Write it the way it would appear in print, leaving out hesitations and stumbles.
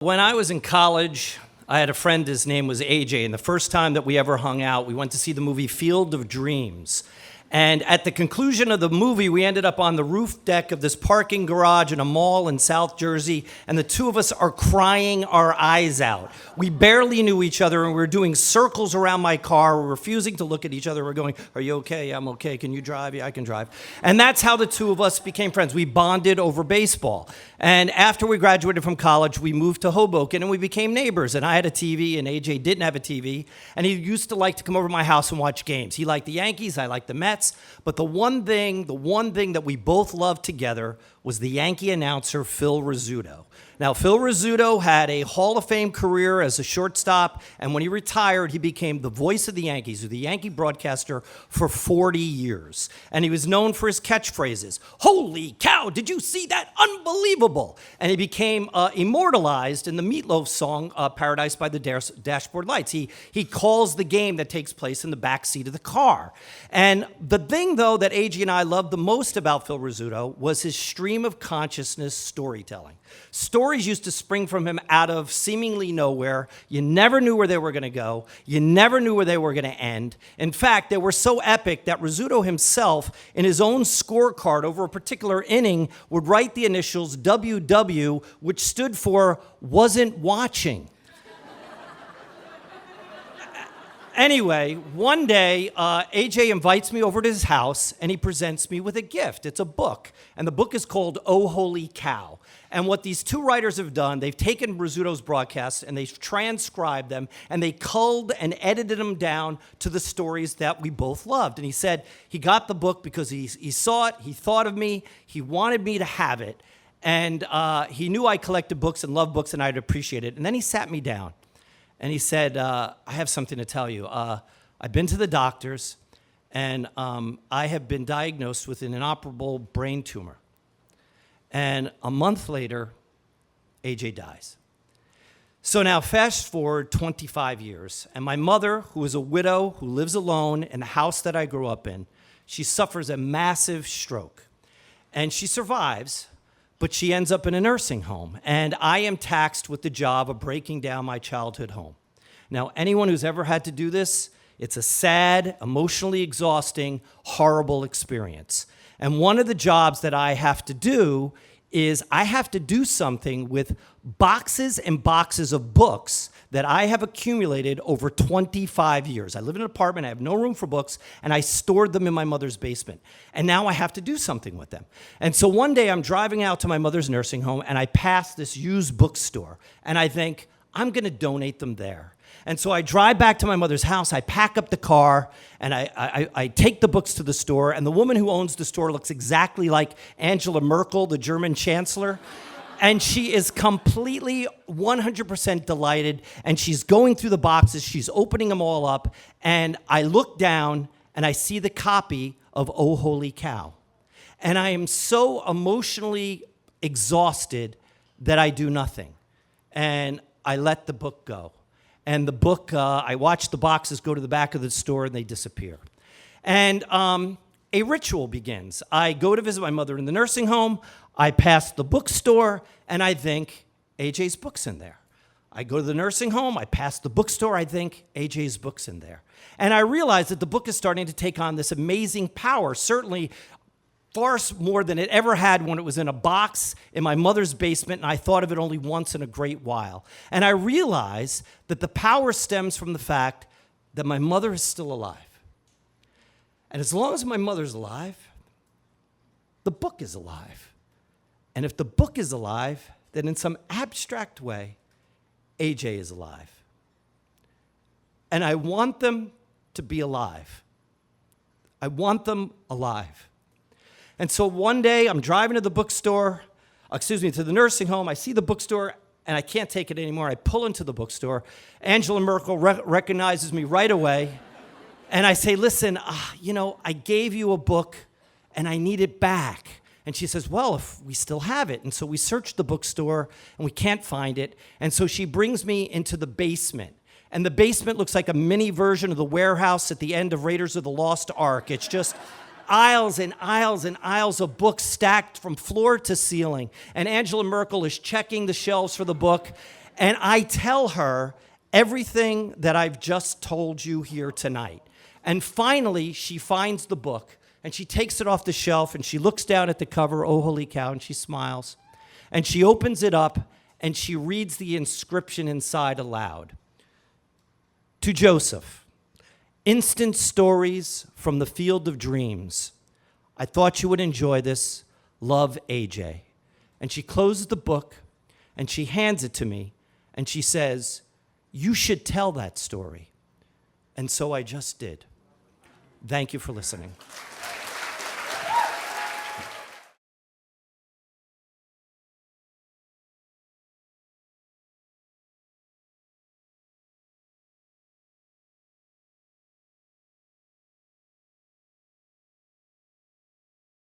When I was in college, I had a friend, his name was AJ, and the first time that we ever hung out, we went to see the movie Field of Dreams. And at the conclusion of the movie, we ended up on the roof deck of this parking garage in a mall in South Jersey, and the two of us are crying our eyes out. We barely knew each other, and we were doing circles around my car. We were refusing to look at each other. We're going, "Are you okay? I'm okay. Can you drive? Yeah, I can drive." And that's how the two of us became friends. We bonded over baseball. And after we graduated from college, we moved to Hoboken, and we became neighbors. And I had a TV, and AJ didn't have a TV. And he used to like to come over to my house and watch games. He liked the Yankees. I liked the Mets. But the one thing that we both loved together was the Yankee announcer, Phil Rizzuto. Now, Phil Rizzuto had a Hall of Fame career as a shortstop, and when he retired, he became the voice of the Yankees, or the Yankee broadcaster, for 40 years. And he was known for his catchphrases. "Holy cow, did you see that? Unbelievable!" And he became immortalized in the Meatloaf song, Paradise by the Dashboard Lights. He calls the game that takes place in the back seat of the car. And the thing, though, that AG and I loved the most about Phil Rizzuto was his stream of consciousness storytelling. Stories used to spring from him out of seemingly nowhere. You never knew where they were going to go. You never knew where they were going to end. In fact, they were so epic that Rizzuto himself, in his own scorecard over a particular inning, would write the initials WW, which stood for "wasn't watching." Anyway, one day, AJ invites me over to his house, and he presents me with a gift. It's a book, and the book is called Oh Holy Cow. And what these two writers have done, they've taken Rizzuto's broadcasts, and they've transcribed them, and they culled and edited them down to the stories that we both loved. And he said he got the book because he saw it, he thought of me, he wanted me to have it, and he knew I collected books and loved books, and I'd appreciate it. And then he sat me down. And he said, "I have something to tell you. I've been to the doctors, and I have been diagnosed with an inoperable brain tumor. And a month later, AJ dies." So now fast forward 25 years, and my mother, who is a widow who lives alone in the house that I grew up in, she suffers a massive stroke. And she survives, but she ends up in a nursing home, and I am taxed with the job of breaking down my childhood home. Now, anyone who's ever had to do this, it's a sad, emotionally exhausting, horrible experience. And one of the jobs that I have to do is I have to do something with boxes and boxes of books that I have accumulated over 25 years. I live in an apartment, I have no room for books, and I stored them in my mother's basement. And now I have to do something with them. And so one day I'm driving out to my mother's nursing home, and I pass this used bookstore, and I think, I'm gonna donate them there. And so I drive back to my mother's house, I pack up the car, and I take the books to the store, and the woman who owns the store looks exactly like Angela Merkel, the German chancellor. And she is completely 100% delighted, and she's going through the boxes, she's opening them all up, and I look down, and I see the copy of Oh Holy Cow. And I am so emotionally exhausted that I do nothing. And I let the book go. And the book, I watch the boxes go to the back of the store, and they disappear. And a ritual begins. I go to visit my mother in the nursing home. I pass the bookstore, and I think, AJ's book's in there. I go to the nursing home. I pass the bookstore. I think, AJ's book's in there. And I realize that the book is starting to take on this amazing power, certainly far more than it ever had when it was in a box in my mother's basement, and I thought of it only once in a great while. And I realize that the power stems from the fact that my mother is still alive. And as long as my mother's alive, the book is alive. And if the book is alive, then in some abstract way, AJ is alive. And I want them to be alive. I want them alive. And so one day I'm driving to the bookstore, to the nursing home. I see the bookstore, and I can't take it anymore. I pull into the bookstore. Angela Merkel recognizes me right away. And I say, "Listen, I gave you a book, and I need it back." And she says, "Well, if we still have it." And so we search the bookstore, and we can't find it. And so she brings me into the basement. And the basement looks like a mini version of the warehouse at the end of Raiders of the Lost Ark. It's just aisles and aisles and aisles of books stacked from floor to ceiling. And Angela Merkel is checking the shelves for the book. And I tell her everything that I've just told you here tonight. And finally, she finds the book, and she takes it off the shelf, and she looks down at the cover, oh, holy cow, and she smiles. And she opens it up, and she reads the inscription inside aloud. To Joseph, instant stories from the field of dreams. I thought you would enjoy this. Love, AJ. And she closes the book, and she hands it to me, and she says, you should tell that story. And so I just did. Thank you for listening.